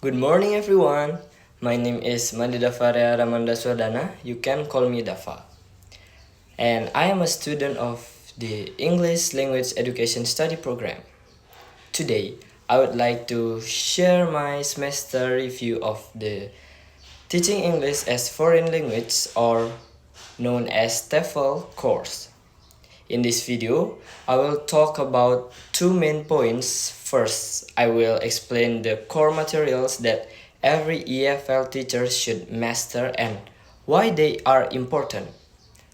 Good morning, everyone. My name is Madida Faria Ramanda Swadana. You can call me Dafa. And I am a student of the English Language Education Study Program. Today, I would like to share my semester review of the Teaching English as Foreign Language, or known as TEFL course. In this video, I will talk about two main points. First, I will explain the core materials that every EFL teacher should master and why they are important.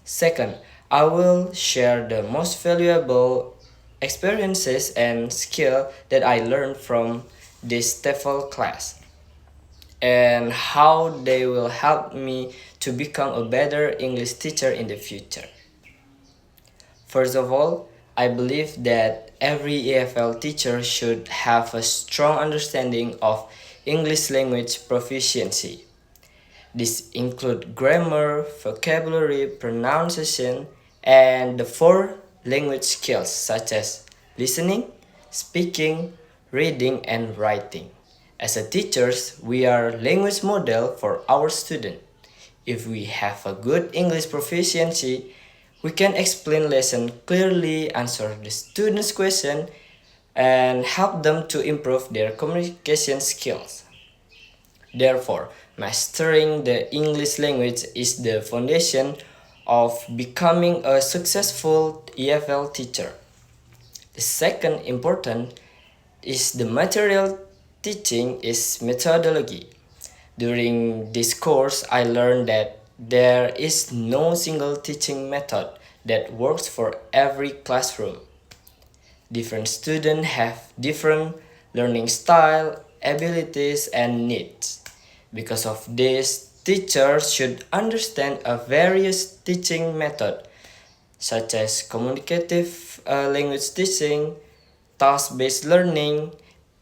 Second, I will share the most valuable experiences and skill that I learned from this TEFL class and how they will help me to become a better English teacher in the future. First of all, I believe that every EFL teacher should have a strong understanding of English language proficiency. This includes grammar, vocabulary, pronunciation, and the four language skills such as listening, speaking, reading, and writing. As a teachers, we are language model for our student. If we have a good English proficiency, we can explain lesson clearly, answer the students' question, and help them to improve their communication skills. Therefore, mastering the English language is the foundation of becoming a successful EFL teacher. The second important is the material teaching is methodology. During this course, I learned that there is no single teaching method that works for every classroom. Different students have different learning style, abilities, and needs. Because of this, teachers should understand a various teaching method such as communicative language teaching, task-based learning,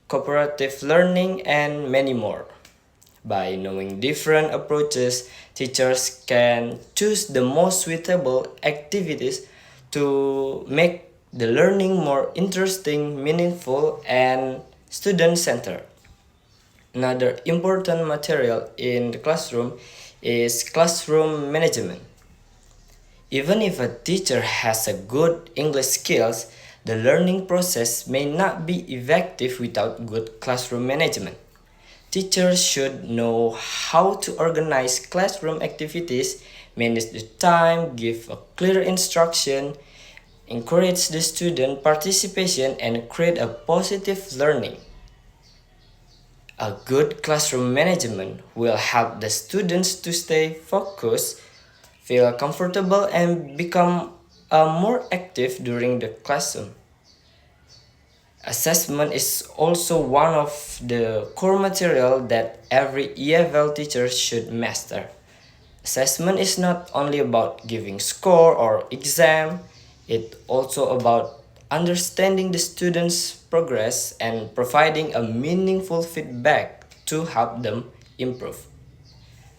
cooperative learning, and many more. By knowing different approaches, teachers can choose the most suitable activities to make the learning more interesting, meaningful, and student-centered. Another important material in the classroom is classroom management. Even if a teacher has a good English skills, the learning process may not be effective without good classroom management. Teachers should know how to organize classroom activities, manage the time, give a clear instruction, encourage the student participation, and create a positive learning. A good classroom management will help the students to stay focused, feel comfortable, and become more active during the classroom. Assessment is also one of the core material that every EFL teacher should master. Assessment is not only about giving score or exam, it's also about understanding the students' progress and providing a meaningful feedback to help them improve.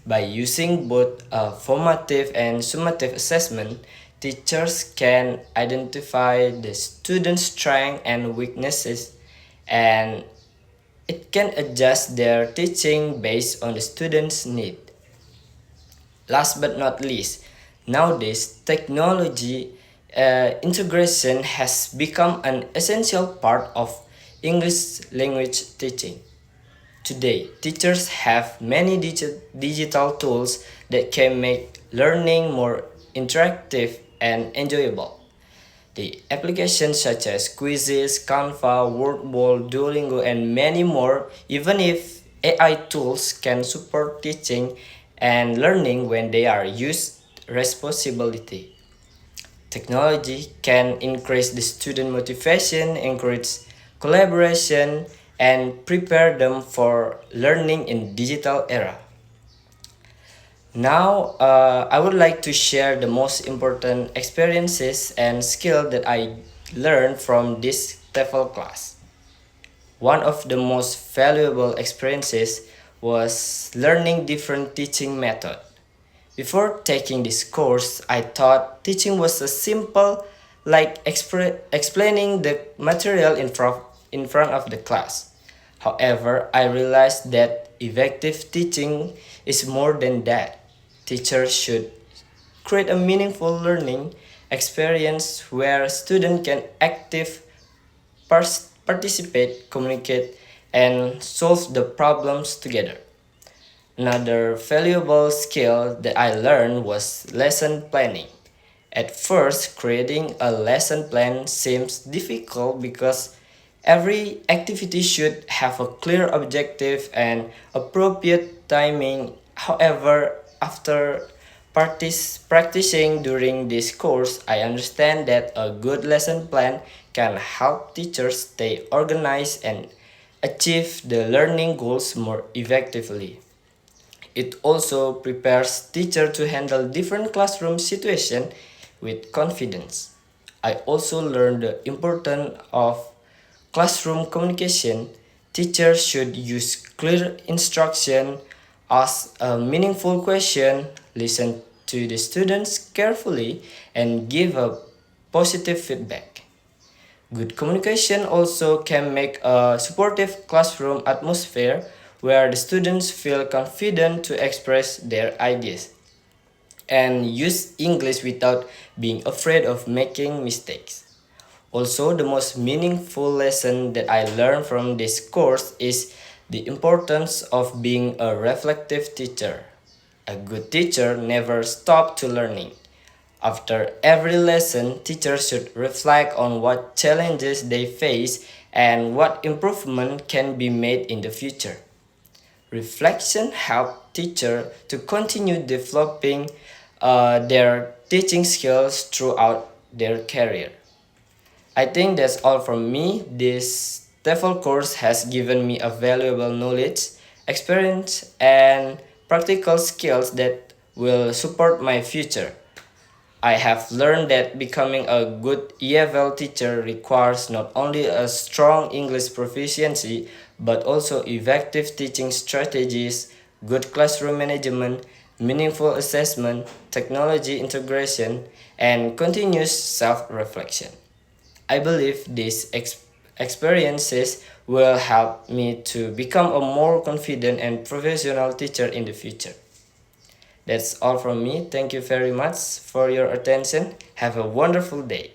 By using both formative and summative assessment, teachers can identify the students' strengths and weaknesses, and it can adjust their teaching based on the students' need. Last but not least, nowadays technology integration has become an essential part of English language teaching. Today, teachers have many digital tools that can make learning more interactive and enjoyable. The applications such as Quizzes, Canva, Wordball, Duolingo, and many more, even if AI tools can support teaching and learning when they are used responsibly. Technology can increase the student motivation, encourage collaboration, and prepare them for learning in digital era. Now, I would like to share the most important experiences and skill that I learned from this TEFL class. One of the most valuable experiences was learning different teaching method. Before taking this course, I thought teaching was a simple like explaining the material in front of the class. However, I realized that effective teaching is more than that. Teachers should create a meaningful learning experience where students can participate, communicate, and solve the problems together. Another valuable skill that I learned was lesson planning. At first, creating a lesson plan seems difficult because every activity should have a clear objective and appropriate timing. However, after practicing during this course, I understand that a good lesson plan can help teachers stay organized and achieve the learning goals more effectively. It also prepares teachers to handle different classroom situations with confidence. I also learned the importance of classroom communication. Teachers should use clear instruction, ask a meaningful question, listen to the students carefully, and give a positive feedback. Good communication also can make a supportive classroom atmosphere where the students feel confident to express their ideas and use English without being afraid of making mistakes. Also, the most meaningful lesson that I learned from this course is the importance of being a reflective teacher. A good teacher never stops to learning. After every lesson, teachers should reflect on what challenges they face and what improvement can be made in the future. Reflection helps teachers to continue developing their teaching skills throughout their career. I think that's all from me. This TEFL course has given me a valuable knowledge, experience, and practical skills that will support my future. I have learned that becoming a good EFL teacher requires not only a strong English proficiency but also effective teaching strategies, good classroom management, meaningful assessment, technology integration, and continuous self reflection. I believe these experiences will help me to become a more confident and professional teacher in the future. That's all from me. Thank you very much for your attention. Have a wonderful day.